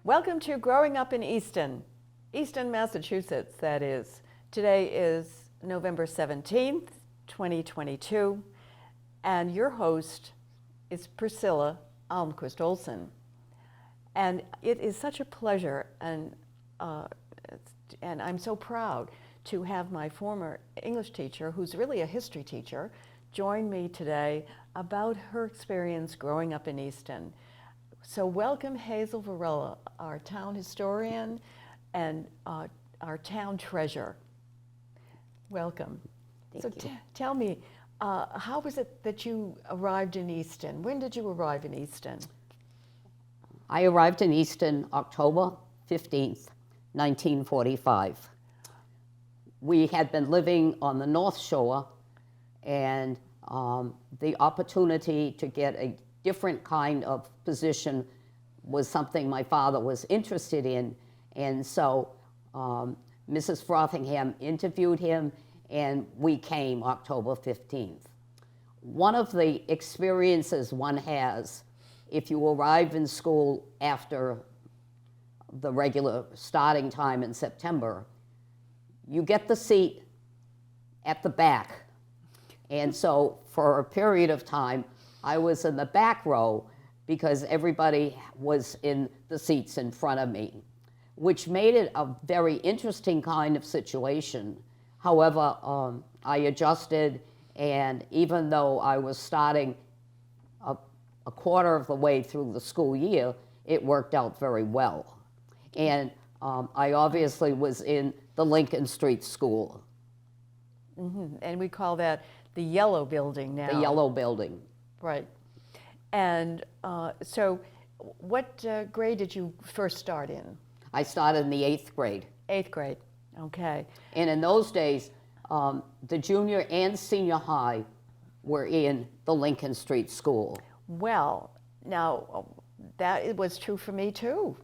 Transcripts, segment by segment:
Welcome to Growing Up in Easton, Massachusetts, that is. Today is November 17th, 2022, and your host is Priscilla Almquist Olsen. And it is such a pleasure, and I'm so proud to have my former English teacher, who's really a history teacher, join me today about her experience growing up in Easton. So welcome Hazel Varella, our town historian and our town treasure. Welcome. Thank you. Tell me, how was it that you arrived in Easton? When did you arrive in Easton? I arrived in Easton October 15th, 1945. We had been living on the North Shore, and the opportunity to get a different kind of position was something my father was interested in, and so Mrs. Frothingham interviewed him, and we came October 15th. One of the experiences one has if you arrive in school after the regular starting time in September, you get the seat at the back. And so for a period of time, I was in the back row because everybody was in the seats in front of me, which made it a very interesting kind of situation. However, I adjusted, and even though I was starting a quarter of the way through the school year, it worked out very well. And I obviously was in the Lincoln Street School. Mm-hmm. And we call that the yellow building now. The yellow building. Right. And so what grade did you first start in? I started in the 8th grade. 8th grade, okay. And in those days, the junior and senior high were in the Lincoln Street School. Well, now that was true for me too.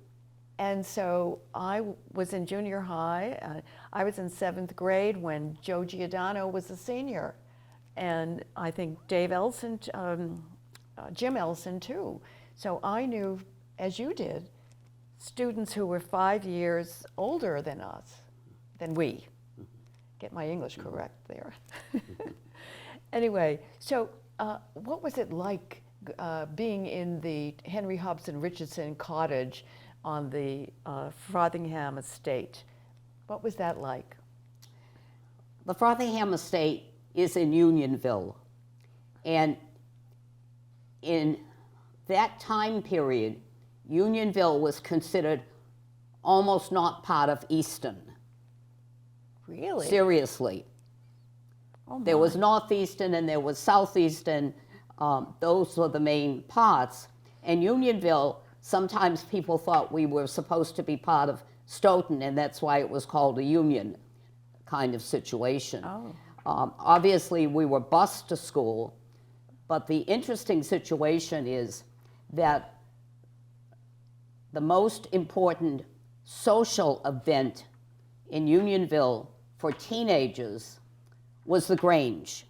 And so I was in junior high. I was in 7th grade when Joe Giordano was a senior. And I think Dave Elson, Jim Elson too. So I knew, as you did, students who were 5 years older than us, than we. Get my English correct there. Anyway, so what was it like being in the Henry Hobson Richardson cottage on the Frothingham estate? What was that like? The Frothingham estate is in Unionville, and in that time period, Unionville was considered almost not part of Easton. Really? Seriously. Oh my. There was North Easton and there was South Easton. Those were the main parts. And Unionville, sometimes people thought we were supposed to be part of Stoughton, and that's why it was called a union kind of situation. Oh. Obviously, we were bused to school, but the interesting situation is that the most important social event in Unionville for teenagers was the Grange.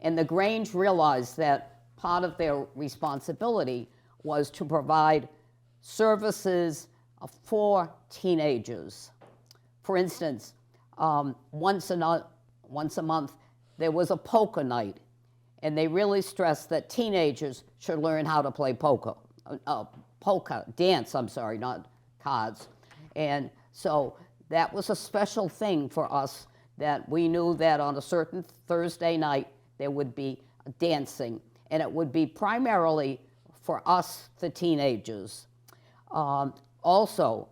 And the Grange realized that part of their responsibility was to provide services for teenagers. For instance, once a month, there was a poker night, and they really stressed that teenagers should learn how to play dance, not cards. And so that was a special thing for us, that we knew that on a certain Thursday night there would be dancing, and it would be primarily for us, the teenagers. Also,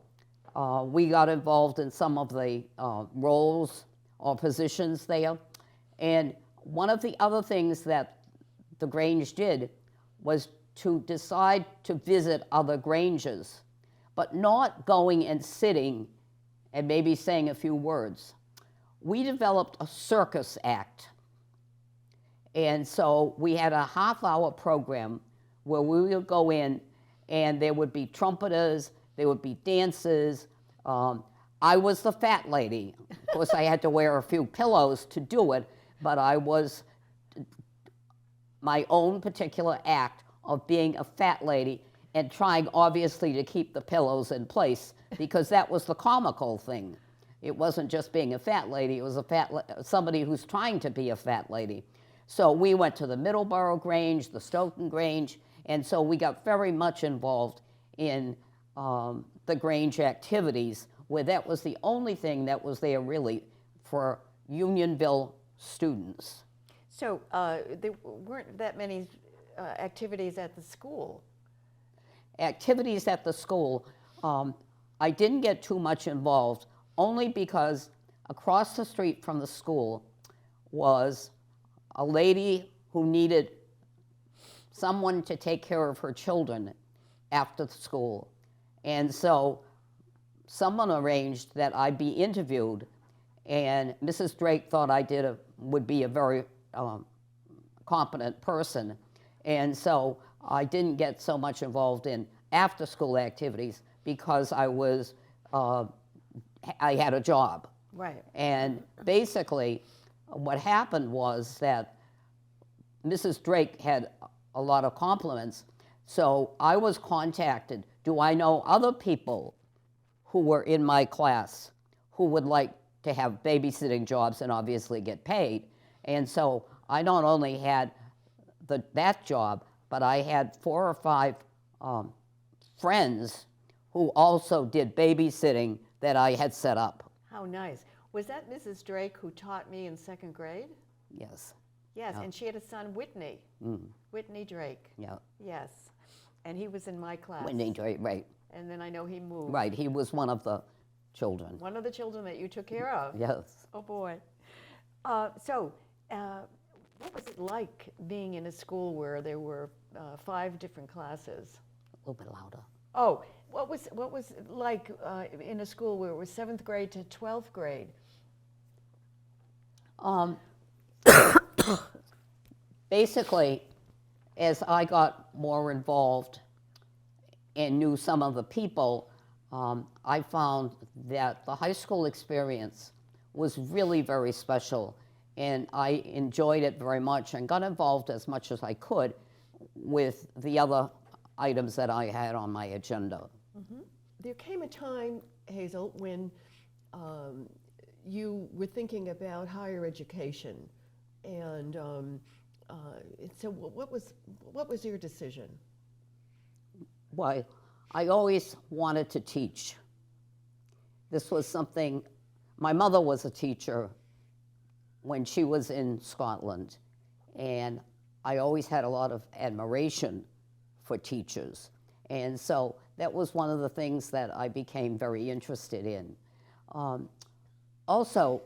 we got involved in some of the roles or positions there. And one of the other things that the Grange did was to decide to visit other Granges, but not going and sitting and maybe saying a few words. We developed a circus act. And so we had a half-hour program where we would go in, and there would be trumpeters, there would be dances. I was the fat lady. Of course, I had to wear a few pillows to do it, but I was my own particular act of being a fat lady and trying obviously to keep the pillows in place because that was the comical thing. It wasn't just being a fat lady, it was somebody who's trying to be a fat lady. So we went to the Middleborough Grange, the Stoughton Grange, and so we got very much involved in the Grange activities, where that was the only thing that was there really for Unionville students. So there weren't that many activities at the school. Activities at the school, I didn't get too much involved, only because across the street from the school was a lady who needed someone to take care of her children after school. And so someone arranged that I be interviewed, and Mrs. Drake thought I would be a very competent person. And so I didn't get so much involved in after-school activities because I had a job. Right. And basically, what happened was that Mrs. Drake had a lot of compliments, so I was contacted. Do I know other people who were in my class who would like to have babysitting jobs and obviously get paid? And so I not only had that job, but I had 4 or 5 friends who also did babysitting that I had set up. How nice. Was that Mrs. Drake who taught me in 2nd grade? Yes. Yes, Yeah. and she had a son, Whitney. Whitney Drake. Yeah. Yes. And he was in my class. Whitney Drake, right. And then I know he moved. Right, he was one of the children. One of the children that you took care of. Yes. Oh, boy. What was it like being in a school where there were 5 different classes? A little bit louder. Oh, what was it like in a school where it was 7th grade to 12th grade? Basically, as I got more involved and knew some of the people, I found that the high school experience was really very special, and I enjoyed it very much and got involved as much as I could with the other items that I had on my agenda. Mm-hmm. There came a time, Hazel, when you were thinking about higher education, and so what was your decision? Why, I always wanted to teach. This was something, my mother was a teacher when she was in Scotland, and I always had a lot of admiration for teachers. And so that was one of the things that I became very interested in. Also,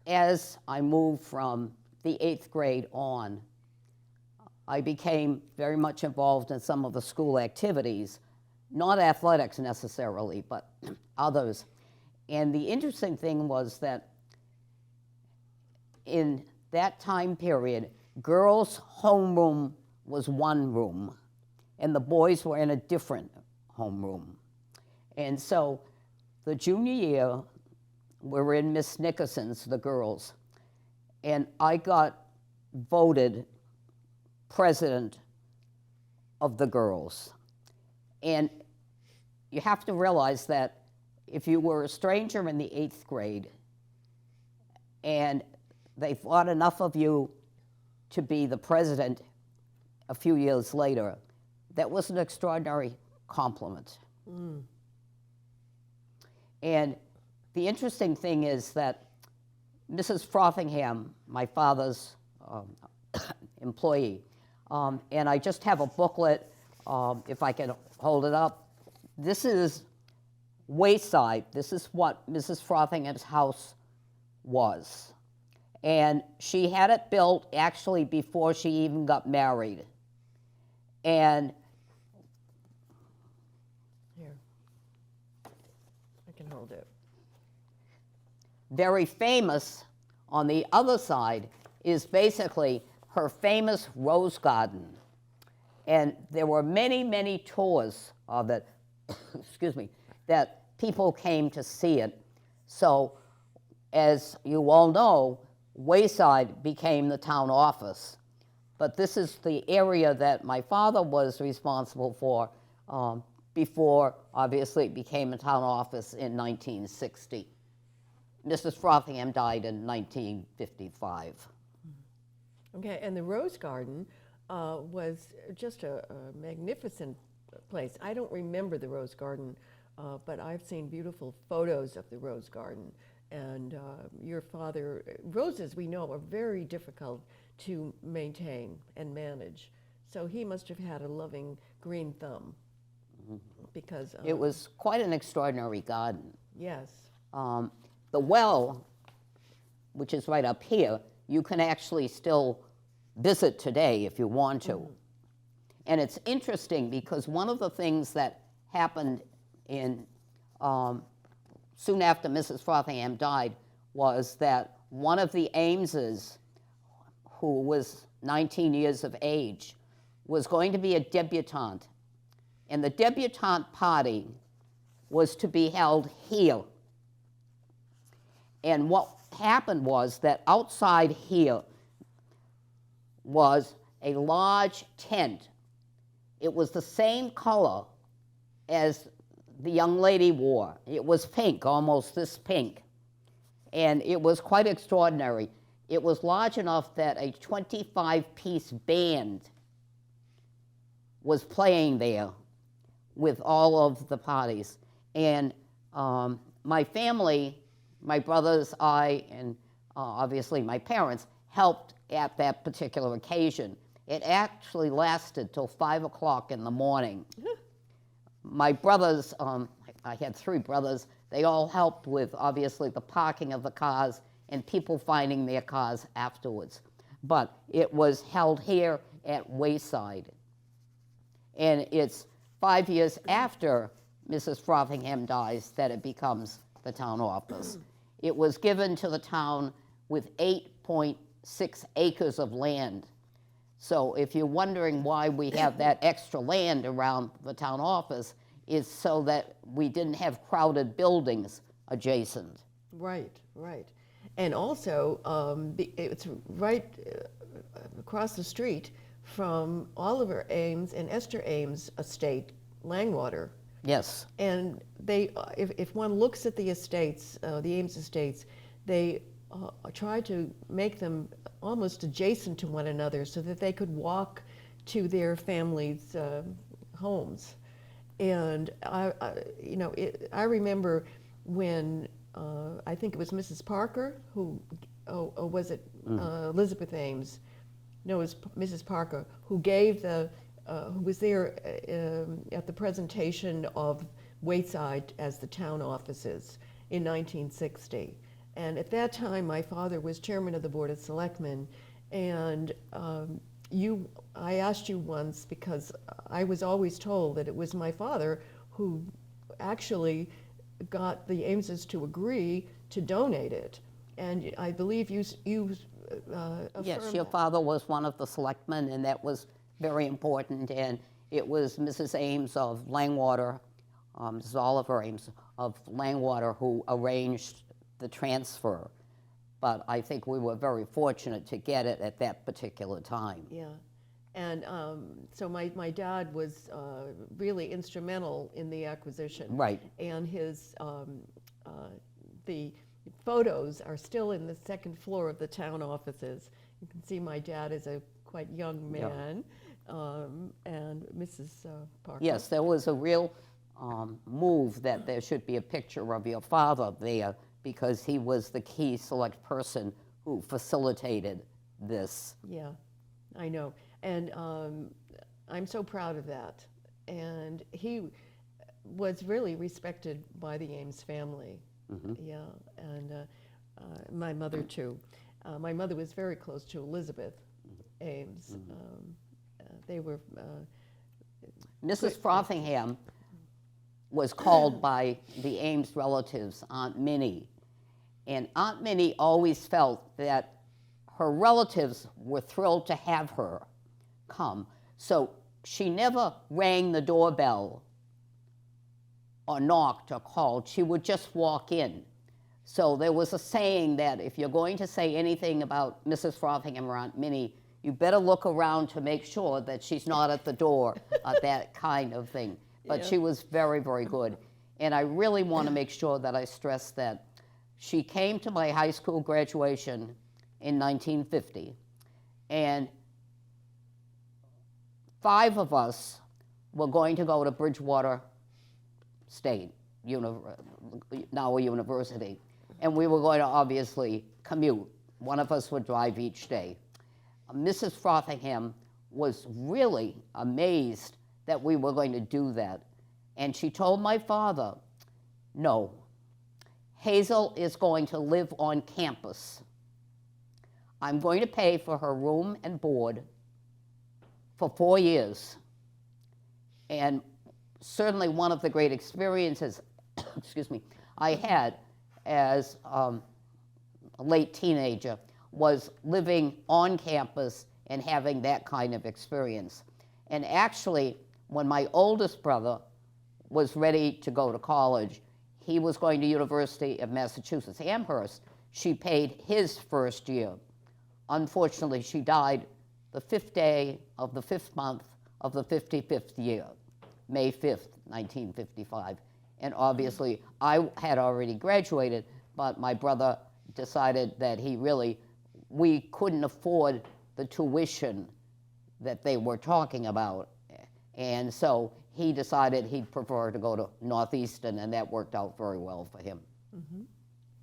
as I moved from the 8th grade on, I became very much involved in some of the school activities, not athletics necessarily, but others. And the interesting thing was that in that time period, girls' homeroom was one room, and the boys were in a different homeroom. And so the junior year, we were in Miss Nickerson's, the girls, and I got voted president of the girls. And you have to realize that if you were a stranger in the 8th grade and they thought enough of you to be the president a few years later, that was an extraordinary compliment. Mm. And the interesting thing is that Mrs. Frothingham, my father's employee, and I just have a booklet, if I can hold it up. This is Wayside. This is what Mrs. Frothingham's house was. And she had it built actually before she even got married. And here, I can hold it. Very famous on the other side is basically her famous rose garden. And there were many, many tours of it, excuse me, that people came to see it. So, as you all know, Wayside became the town office. but this is the area that my father was responsible for before, obviously, it became a town office in 1960. Mrs. Frothingham died in 1955. Okay, and the Rose Garden was just a magnificent place. I don't remember the Rose Garden, but I've seen beautiful photos of the Rose Garden. And your father, roses we know are very difficult to maintain and manage. So he must have had a loving green thumb because... It was quite an extraordinary garden. Yes. The well, which is right up here, you can actually still visit today if you want to. And it's interesting because one of the things that happened in soon after Mrs. Frothingham died was that one of the Ameses, who was 19 years of age, was going to be a debutante. And the debutante party was to be held here. And what happened was that outside here was a large tent. It was the same color as the young lady wore. It was pink, almost this pink. And it was quite extraordinary. It was large enough that a 25-piece band was playing there with all of the parties. And my family, my brothers, I, and obviously my parents, helped at that particular occasion. It actually lasted till 5 o'clock in the morning. My brothers, I had 3 brothers, they all helped with, obviously, the parking of the cars and people finding their cars afterwards. But it was held here at Wayside. And it's 5 years after Mrs. Frothingham dies that it becomes the town office. It was given to the town with 8.6 acres of land. So if you're wondering why we have that extra land around the town office, is so that we didn't have crowded buildings adjacent. Right, right. And also, it's right across the street from Oliver Ames and Esther Ames' estate, Langwater. Yes. And they, if one looks at the estates, the Ames estates, they try to make them almost adjacent to one another so that they could walk to their families' homes. And I remember when I think it was Mrs. Parker who, or was it Elizabeth Ames? No, it was Mrs. Parker who gave the, who was there at the presentation of Wayside as the town offices in 1960. And at that time, my father was chairman of the Board of Selectmen, and I asked you once because I was always told that it was my father who actually got the Ameses to agree to donate it. And I believe you affirmed Yes, your that. father was one of the selectmen, and that was very important. And it was Mrs. Ames of Langwater, Mrs. Oliver Ames of Langwater, who arranged the transfer. But I think we were very fortunate to get it at that particular time. Yeah. And so my dad was really instrumental in the acquisition. Right. And his, the photos are still in the second floor of the town offices. You can see my dad is a quite young man, and Mrs. Parker. Yes, there was a real move that there should be a picture of your father there, because he was the key select person who facilitated this. Yeah, I know. And I'm so proud of that. And he was really respected by the Ames family. Yeah, and my mother too. My mother was very close to Elizabeth Ames. They were... Mrs. Frothingham was called by the Ames relatives Aunt Minnie. And Aunt Minnie always felt that her relatives were thrilled to have her come. So she never rang the doorbell or knocked or called. She would just walk in. So there was a saying that if you're going to say anything about Mrs. Frothingham or Aunt Minnie, you better look around to make sure that she's not at the door, that kind of thing. But Yeah. she was very, very good. And I really want to make sure that I stress that she came to my high school graduation in 1950, and 5 of us were going to go to Bridgewater State, now a university, and we were going to obviously commute. One of us would drive each day. Mrs. Frothingham was really amazed that we were going to do that, and she told my father, no, Hazel is going to live on campus. I'm going to pay for her room and board for 4 years. And certainly one of the great experiences, excuse me, I had as a late teenager was living on campus and having that kind of experience. And actually, when my oldest brother was ready to go to college, he was going to University of Massachusetts, Amherst. She paid his first year. Unfortunately, she died the 5th day of the 5th month of the 55th year, May 5th, 1955. And obviously, I had already graduated, but my brother decided that we couldn't afford the tuition that they were talking about. And so he decided he'd prefer to go to Northeastern, and that worked out very well for him. Mm-hmm.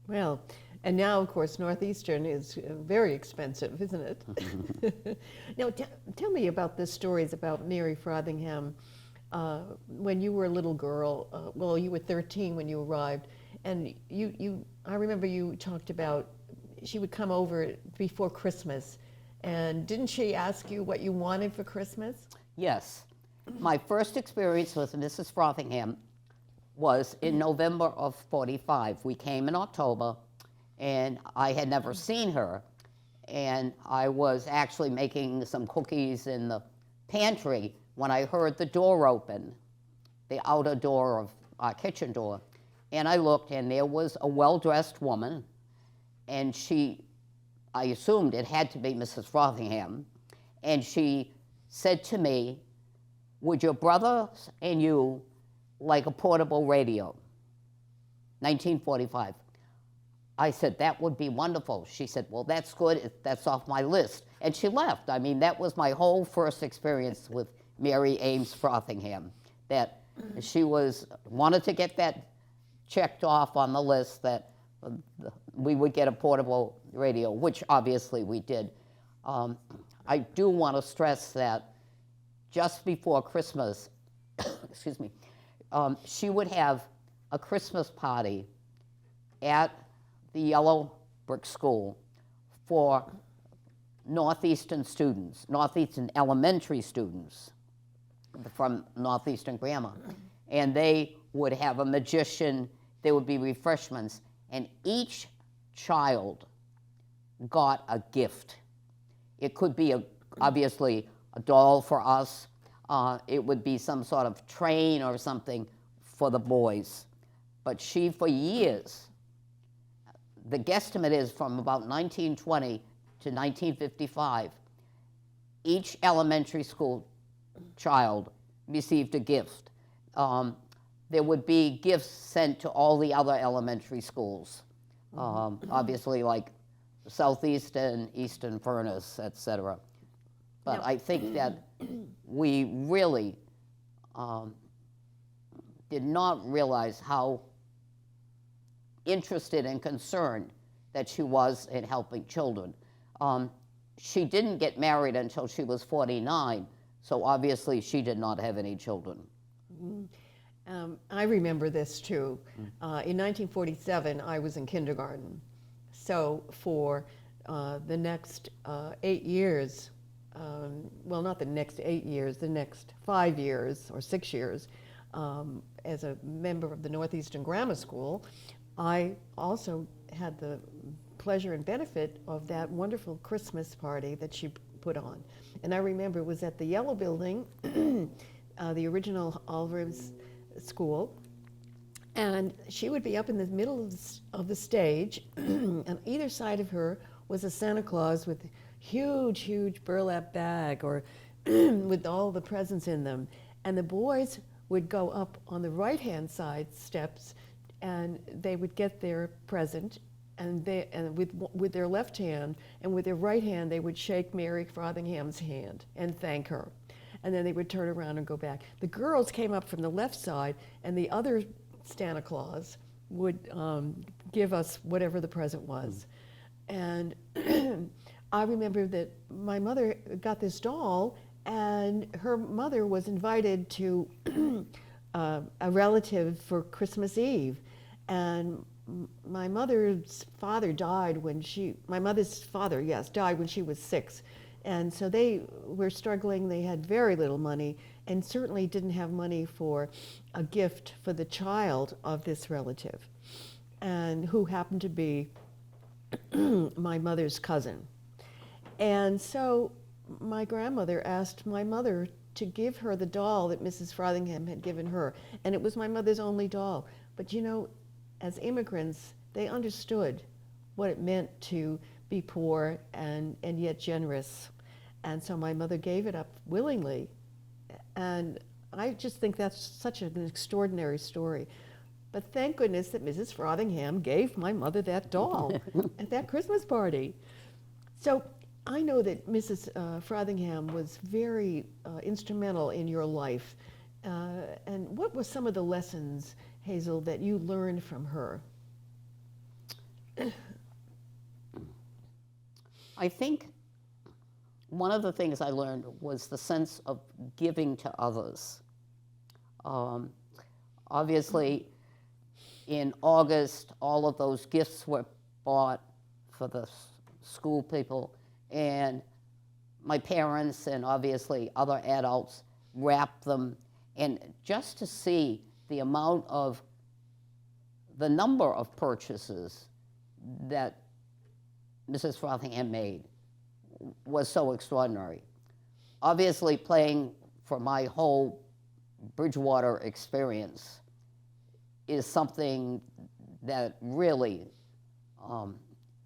Well, and now, of course, Northeastern is very expensive, isn't it? Now, tell me about the stories about Mary Frothingham. When you were a little girl, well, you were 13 when you arrived, and I remember you talked about she would come over before Christmas, and didn't she ask you what you wanted for Christmas? Yes. My first experience with Mrs. Frothingham was in November of '45. We came in October, and I had never seen her, and I was actually making some cookies in the pantry when I heard the door open, the outer door of our kitchen door, and I looked, and there was a well-dressed woman, and I assumed it had to be Mrs. Frothingham, and she said to me, "Would your brother and you like a portable radio?" 1945. I said, "That would be wonderful." She said, "Well, that's good. That's off my list." And she left. I mean, that was my whole first experience with Mary Ames Frothingham, that she wanted to get that checked off on the list that we would get a portable radio, which obviously we did. I do want to stress that just before Christmas, excuse me, she would have a Christmas party at the Yellow Brick School for Northeastern students, Northeastern elementary students from Northeastern Grammar. And they would have a magician, there would be refreshments, and each child got a gift. It could be, obviously, a doll for us. It would be some sort of train or something for the boys. But she, for years, the guesstimate is from about 1920 to 1955, each elementary school child received a gift. There would be gifts sent to all the other elementary schools, obviously like Southeastern, Easton Furnace, etc. But I think that we really did not realize how interested and concerned that she was in helping children. She didn't get married until she was 49, so obviously she did not have any children. I remember this too. In 1947, I was in kindergarten. So for the next 8 years, well, not the next 8 years, the next 5 years or 6 years, as a member of the Northeastern Grammar School, I also had the pleasure and benefit of that wonderful Christmas party that she put on. And I remember it was at the Yellow Building, the original Oliver's School, and she would be up in the middle of the stage, and either side of her was a Santa Claus with huge, huge burlap bag or with all the presents in them. And the boys would go up on the right-hand side steps, and they would get their present, and with their left hand, and with their right hand they would shake Mary Frothingham's hand and thank her. And then they would turn around and go back. The girls came up from the left side, and the other Santa Claus would give us whatever the present was. And I remember that my mother got this doll, and her mother was invited to a relative for Christmas Eve. And my mother's father died when my mother's father, yes, died when she was 6. And so they were struggling. They had very little money, and certainly didn't have money for a gift for the child of this relative, and who happened to be my mother's cousin. And so my grandmother asked my mother to give her the doll that Mrs. Frothingham had given her. And it was my mother's only doll. But you know, as immigrants, they understood what it meant to be poor and yet generous. And so my mother gave it up willingly. And I just think that's such an extraordinary story. But thank goodness that Mrs. Frothingham gave my mother that doll at that Christmas party. So I know that Mrs. Frothingham was very instrumental in your life. And what were some of the lessons, Hazel, that you learned from her? I think one of the things I learned was the sense of giving to others. Obviously, in August, all of those gifts were bought for the school people, and my parents and obviously other adults wrapped them. And just to see the number of purchases that Mrs. Frothingham made was so extraordinary. Obviously, playing for my whole Bridgewater experience is something that really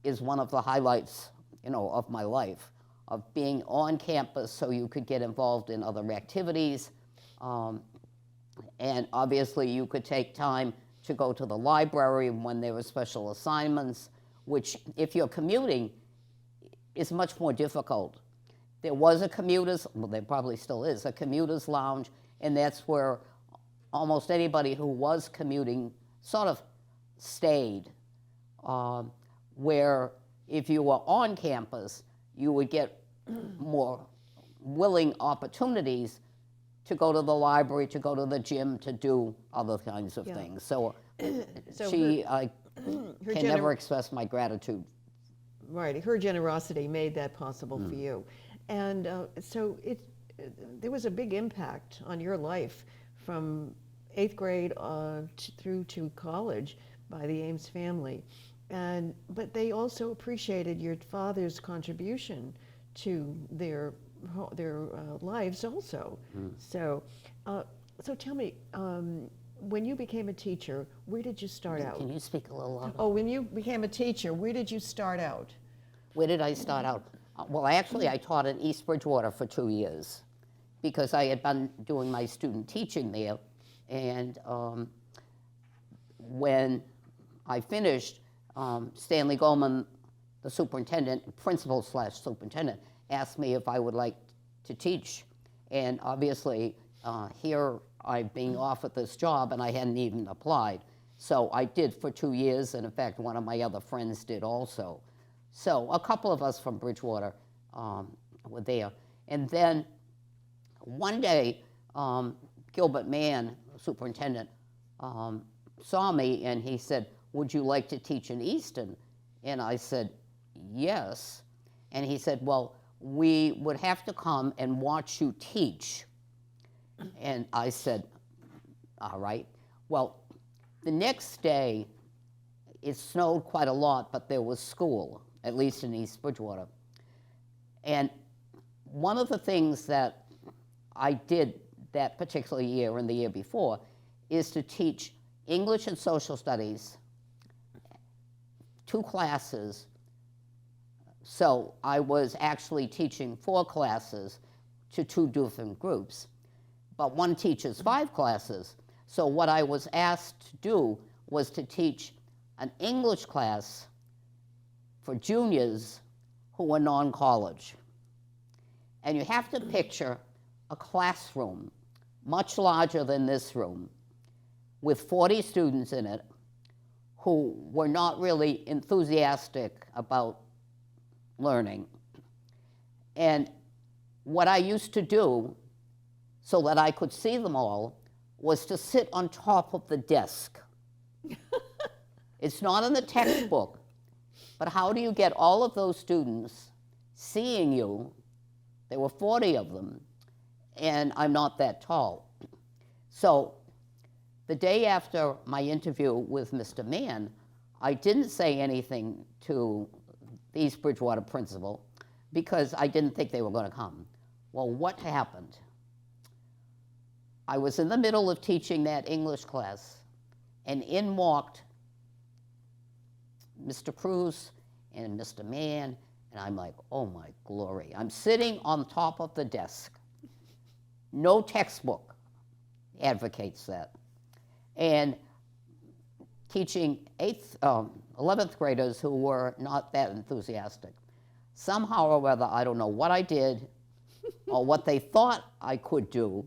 is one of the highlights, of my life, of being on campus so you could get involved in other activities. And obviously, you could take time to go to the library when there were special assignments, which, if you're commuting, is much more difficult. There was there probably still is, a commuter's lounge, and that's where almost anybody who was commuting sort of stayed, where if you were on campus, you would get more willing opportunities to go to the library, to go to the gym, to do other kinds of things. So, I can never express my gratitude. Right, her generosity made that possible for you. And so there was a big impact on your life from 8th grade through to college by the Ames family. But they also appreciated your father's contribution to their lives also. So tell me, when you became a teacher, where did you start out? Can you speak a little louder? Oh, when you became a teacher, where did you start out? Where did I start out? Well, I taught in East Bridgewater for 2 years because I had been doing my student teaching there. And when I finished, Stanley Goldman, the principal/superintendent, asked me if I would like to teach. And obviously, here I'm being offered this job, and I hadn't even applied. So I did for 2 years, and in fact, one of my other friends did also. So a couple of us from Bridgewater were there. And then one day, Gilbert Mann, superintendent, saw me, and he said, "Would you like to teach in Easton?" And I said, "Yes." And he said, "Well, we would have to come and watch you teach." And I said, "All right." Well, the next day, it snowed quite a lot, but there was school, at least in East Bridgewater. And one of the things that I did that particular year and the year before is to teach English and social studies, 2 classes, So I was actually teaching 4 classes to 2 different groups. But one teaches 5 classes. So what I was asked to do was to teach an English class for juniors who were non-college. And you have to picture a classroom much larger than this room with 40 students in it who were not really enthusiastic about learning. And what I used to do so that I could see them all was to sit on top of the desk. It's not in the textbook, but how do you get all of those students seeing you? There were 40 of them, and I'm not that tall. So the day after my interview with Mr. Mann, I didn't say anything to the East Bridgewater principal because I didn't think they were going to come. Well, what happened? I was in the middle of teaching that English class, and in walked Mr. Cruz and Mr. Mann, and I'm like, oh my glory. I'm sitting on top of the desk. No textbook advocates that. And teaching 11th graders who were not that enthusiastic. Somehow or other, I don't know what I did or what they thought I could do,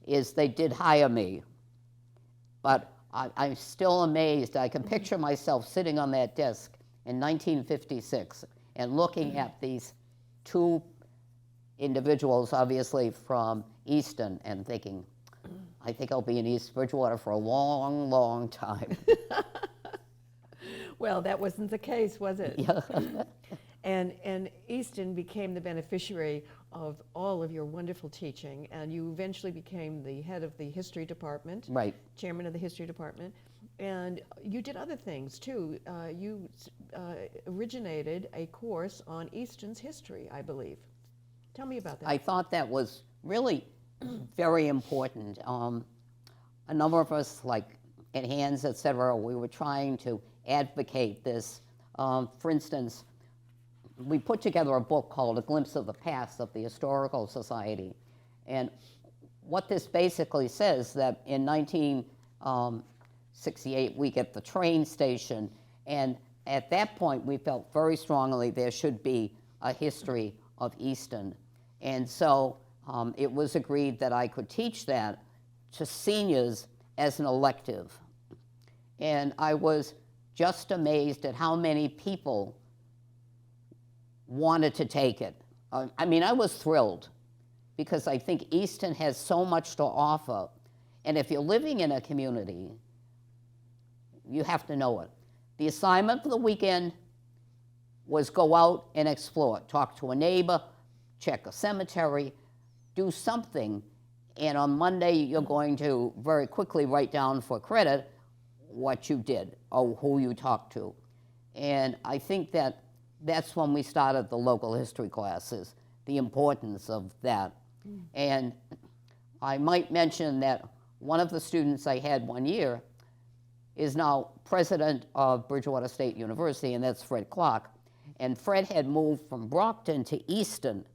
is they did hire me. But I'm still amazed. I can picture myself sitting on that desk in 1956 and looking at these 2 individuals, obviously from Easton, and thinking, I think I'll be in East Bridgewater for a long, long time. Well, that wasn't the case, was it? Yeah. And Easton became the beneficiary of all of your wonderful teaching, and you eventually became the head of the history department, Right. chairman of the history department, and you did other things too. You originated a course on Easton's history, I believe. Tell me about that. I thought that was really very important. A number of us, like at Hands, et cetera, we were trying to advocate this. For instance, we put together a book called A Glimpse of the Past of the Historical Society. And what this basically says that in 1968, we get the train station, and at that point, we felt very strongly there should be a history of Easton. And so it was agreed that I could teach that to seniors as an elective. And I was just amazed at how many people wanted to take it. I mean, I was thrilled because I think Easton has so much to offer. And if you're living in a community, you have to know it. The assignment for the weekend was go out and explore. Talk to a neighbor, check a cemetery, do something. And on Monday, you're going to very quickly write down for credit what you did or who you talked to. And I think that that's when we started the local history classes, the importance of that. And I might mention that one of the students I had one year is now president of Bridgewater State University, and that's Fred Clark. And Fred had moved from Brockton to Easton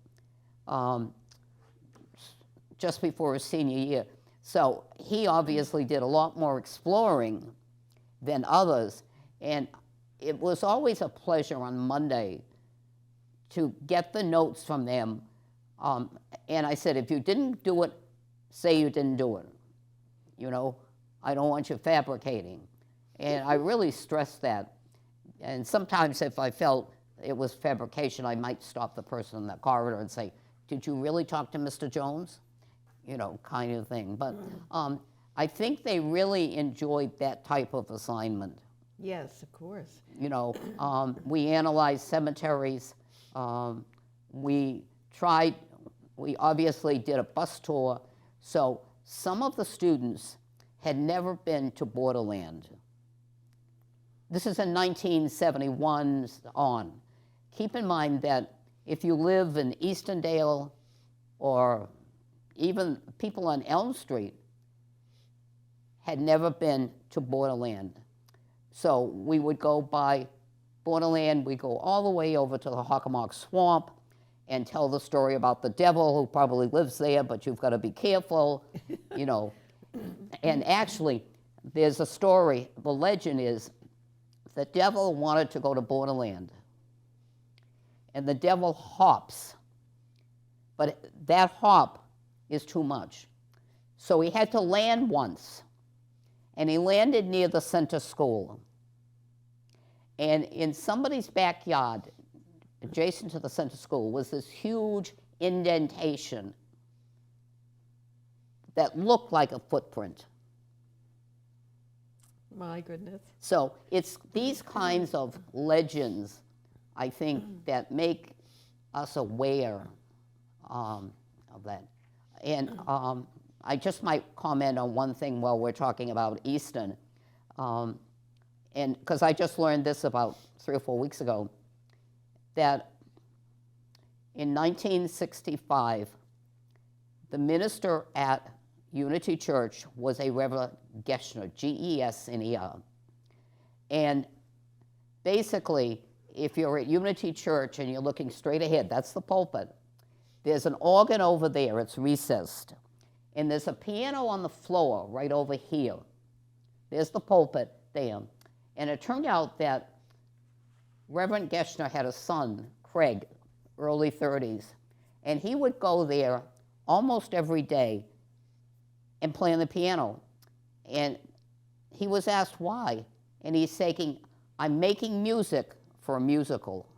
just before his senior year. So he obviously did a lot more exploring than others. And it was always a pleasure on Monday to get the notes from them. And I said, if you didn't do it, say you didn't do it. You know, I don't want you fabricating. And I really stressed that. And sometimes if I felt it was fabrication, I might stop the person in the corridor and say, did you really talk to Mr. Jones? You know, kind of thing. But I think they really enjoyed that type of assignment. Yes, of course. You know, we analyzed cemeteries. We obviously did a bus tour. So some of the students had never been to Borderland. This is in 1971 on. Keep in mind that if you live in Eastondale or even people on Elm Street had never been to Borderland. So we would go by Borderland, we go all the way over to the Hockomock Swamp and tell the story about the devil who probably lives there, but you've got to be careful, you know. And actually, there's a story, the legend is, the devil wanted to go to Borderland. And the devil hops, but that hop is too much. So he had to land once, and he landed near the center school. And in somebody's backyard, adjacent to the center school, was this huge indentation that looked like a footprint. My goodness. So it's these kinds of legends, I think, that make us aware of that. And I just might comment on one thing while we're talking about Easton. And because I just learned this about 3 or 4 weeks ago, that in 1965, the minister at Unity Church was a Reverend Geschner, G-E-S-N-E-R. And basically, if you're at Unity Church and you're looking straight ahead, that's the pulpit, there's an organ over there, it's recessed. And there's a piano on the floor right over here. There's the pulpit there. And it turned out that Reverend Geschner had a son, Craig, early 30s, and he would go there almost every day and play on the piano. And he was asked why, and he's saying, I'm making music for a musical.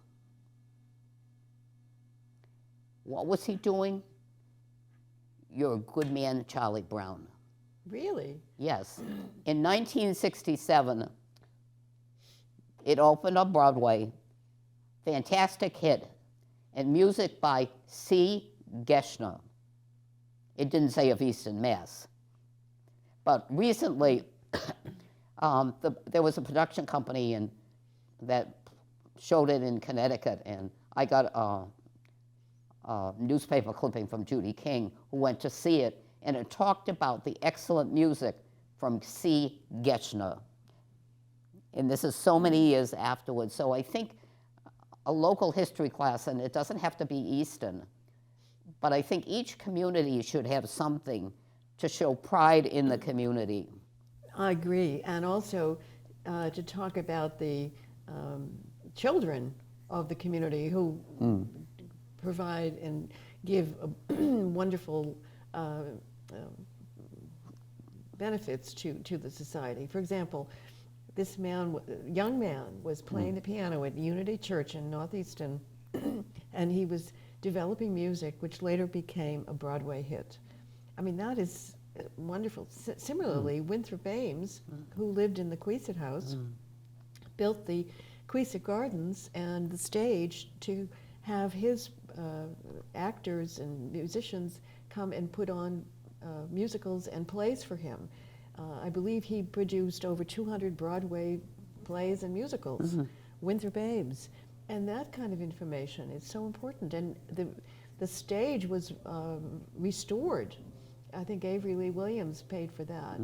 What was he doing? You're a good man, Charlie Brown. Really? Yes. In 1967, it opened on Broadway, fantastic hit, and music by C. Geschner. It didn't say of Easton, Mass. But recently, there was a production company that showed it in Connecticut, and I got a newspaper clipping from Judy King, who went to see it, and it talked about the excellent music from C. Geschner. And this is so many years afterwards. So I think a local history class, and it doesn't have to be Easton, but I think each community should have something to show pride in the community. I agree. And also to talk about the children of the community who provide and give wonderful benefits to the society. For example, this young man was playing the piano at Unity Church in Northeastern, and he was developing music which later became a Broadway hit. I mean, that is wonderful. Similarly, Winthrop Ames, who lived in the Queeset House, built the Queeset Gardens and the stage to have his actors and musicians come and put on musicals and plays for him. I believe he produced over 200 Broadway plays and musicals, Winthrop Ames. And that kind of information is so important. And the stage was restored. I think Avery Lee Williams paid for that.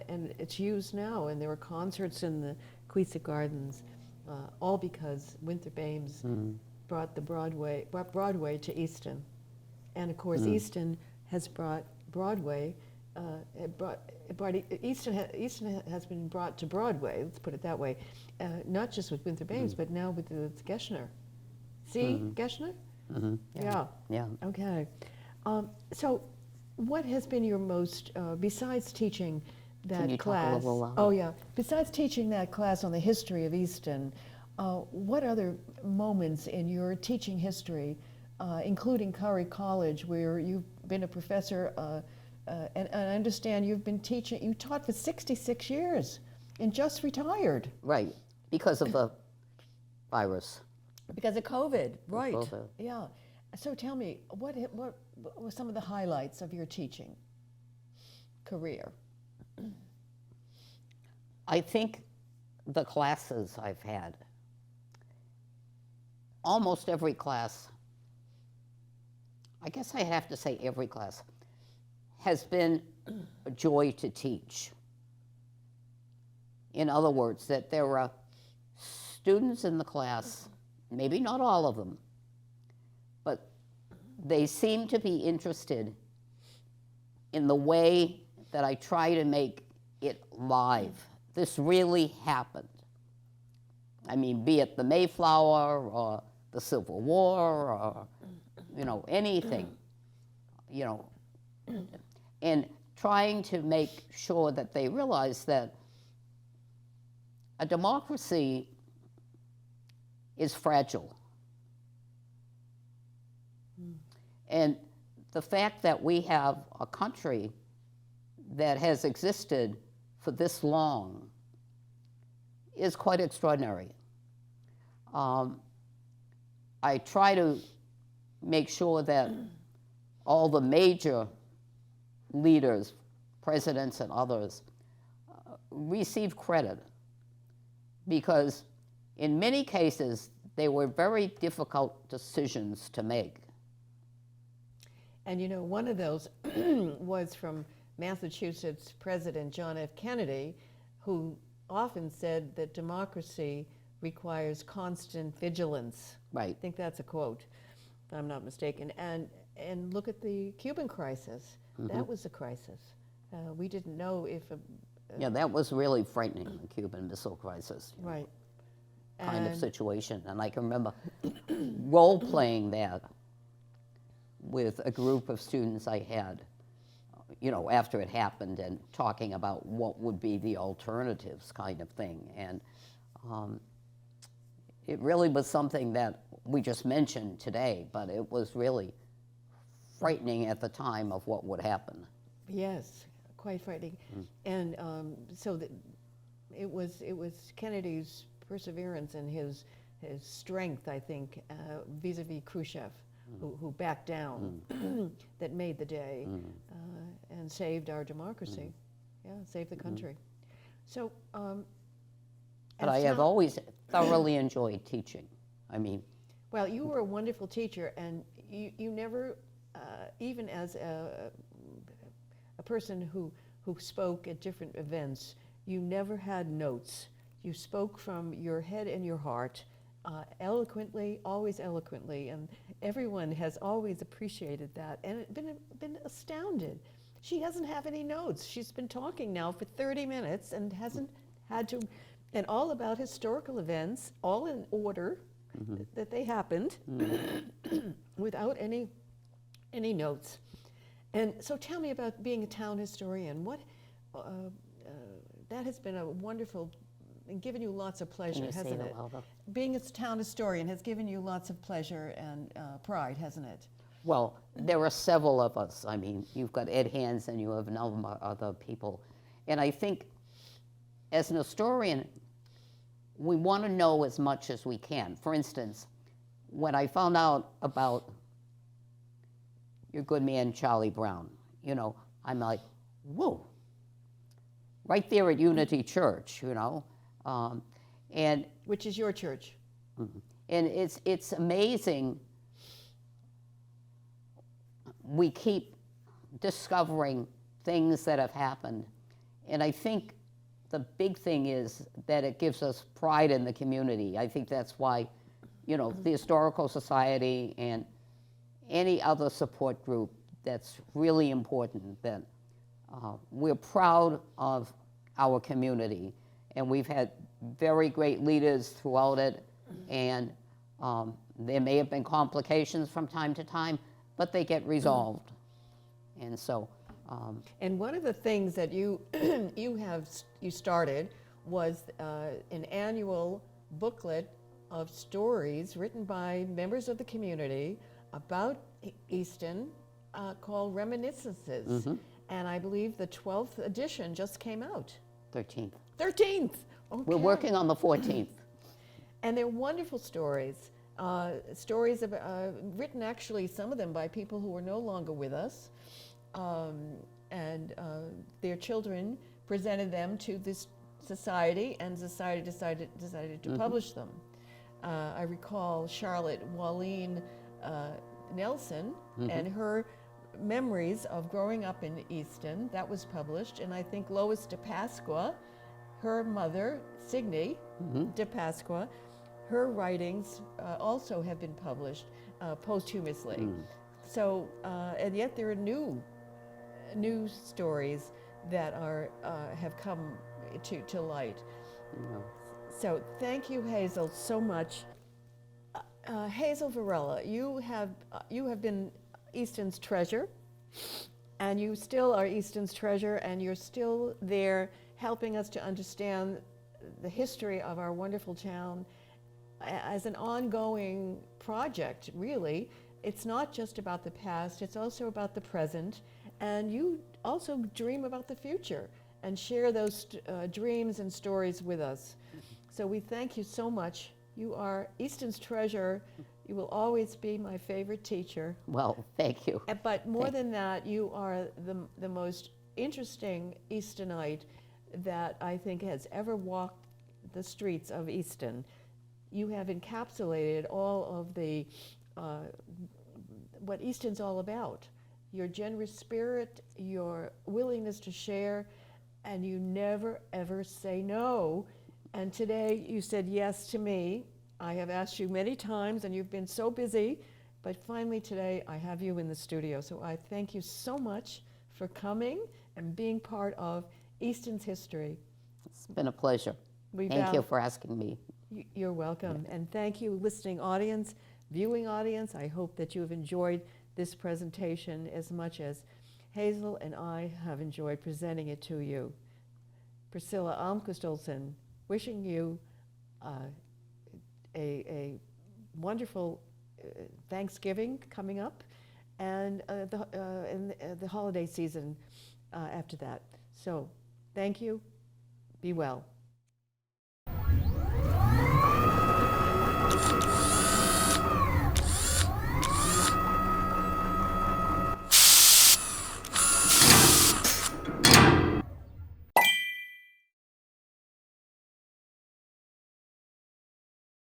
And it's used now, and there were concerts in the Queeset Gardens, all because Winthrop Ames brought Broadway to Easton. And of course, Easton has brought Broadway, Easton has been brought to Broadway, let's put it that way, not just with Winthrop Ames, but now with Geschner. See, Geschner? Yeah. Okay. So what has been your most, besides teaching that Can you class? talk a little louder? Oh yeah. Besides teaching that class on the history of Easton, what other moments in your teaching history, including Curry College, where you've been a professor, and I understand you've been teaching, you taught for 66 years and just retired. Right, because of the virus. Because of COVID, right. COVID. Yeah. So tell me, what were some of the highlights of your teaching career? I think the classes I've had, almost every class, I guess I have to say every class, has been a joy to teach. In other words, that there are students in the class, maybe not all of them, but they seem to be interested in the way that I try to make it live. This really happened. I mean, be it the Mayflower or the Civil War or, you know, anything, you know, and trying to make sure that they realize that a democracy is fragile. And the fact that we have a country that has existed for this long is quite extraordinary. I try to make sure that all the major leaders, presidents and others, receive credit, because in many cases they were very difficult decisions to make. And you know, one of those was from Massachusetts President John F. Kennedy, who often said that democracy requires constant vigilance. Right. I think that's a quote, if I'm not mistaken. And look at the Cuban crisis. That was a crisis. We didn't know if yeah, that was really frightening, the Cuban Missile Crisis. Right. Kind of situation. And I can remember role-playing that with a group of students I had, you know, after it happened, and talking about what would be the alternatives kind of thing. And it really was something that we just mentioned today, but it was really frightening at the time of what would happen. Yes, quite frightening. And so it was Kennedy's perseverance and his strength, I think, vis-a-vis Khrushchev, who backed down, that made the day and saved our democracy. Yeah, saved the country. So, but I have always thoroughly enjoyed teaching. I mean, well, you were a wonderful teacher, and you never, even as a person who spoke at different events, you never had notes. You spoke from your head and your heart, eloquently, always eloquently, and everyone has always appreciated that and been astounded. She doesn't have any notes. She's been talking now for 30 minutes and hasn't had to, and all about historical events, all in order that they happened, without any notes. And so tell me about being a town historian. What that has been a wonderful, and given you lots of pleasure, hasn't it? Being a town historian has given you lots of pleasure and pride, hasn't it? Well, there are several of us. I mean, you've got Ed Hands and you have a number of other people. And I think as an historian, we want to know as much as we can. For instance, when I found out about your good man, Charlie Brown, you know, I'm like, whoa, right there at Unity Church, you know. And which is your church. And it's amazing. We keep discovering things that have happened. And I think the big thing is that it gives us pride in the community. I think that's why, you know, the Historical Society and any other support group, that's really important, that we're proud of our community. And we've had very great leaders throughout it. And there may have been complications from time to time, but they get resolved. And so. And one of the things that you you started was an annual booklet of stories written by members of the community about Easton, called Reminiscences. And I believe the 12th edition just came out. 13th. 13th. Okay. We're working on the 14th. And they're wonderful stories. Stories written, actually, some of them by people who are no longer with us. And their children presented them to this society, and society decided to publish them. I recall Charlotte Walleen Nelson and her memories of growing up in Easton. That was published. And I think Lois de Pasqua, her mother, Signe de Pasqua, her writings also have been published posthumously. So, and yet there are new stories that are have come to light. Yeah. So thank you, Hazel, so much. Hazel Varella, you have been Easton's treasure, and you still are Easton's treasure, and you're still there helping us to understand the history of our wonderful town as an ongoing project, really. It's not just about the past, it's also about the present, and you also dream about the future and share those dreams and stories with us. So we thank you so much. You are Easton's treasure. You will always be my favorite teacher. Well, thank you. But more than that, you are the most interesting Eastonite that I think has ever walked the streets of Easton. You have encapsulated all of the what Easton's all about. Your generous spirit, your willingness to share, and you never ever say no. And today you said yes to me. I have asked you many times and you've been so busy, but finally today I have you in the studio. So I thank you so much for coming and being part of Easton's history. It's been a pleasure. Thank you for asking me. You're welcome. And thank you, listening audience, viewing audience. I hope that you have enjoyed this presentation as much as Hazel and I have enjoyed presenting it to you. Priscilla Almquist Olsen, wishing you a wonderful Thanksgiving coming up, and the holiday season after that. So, thank you. Be well.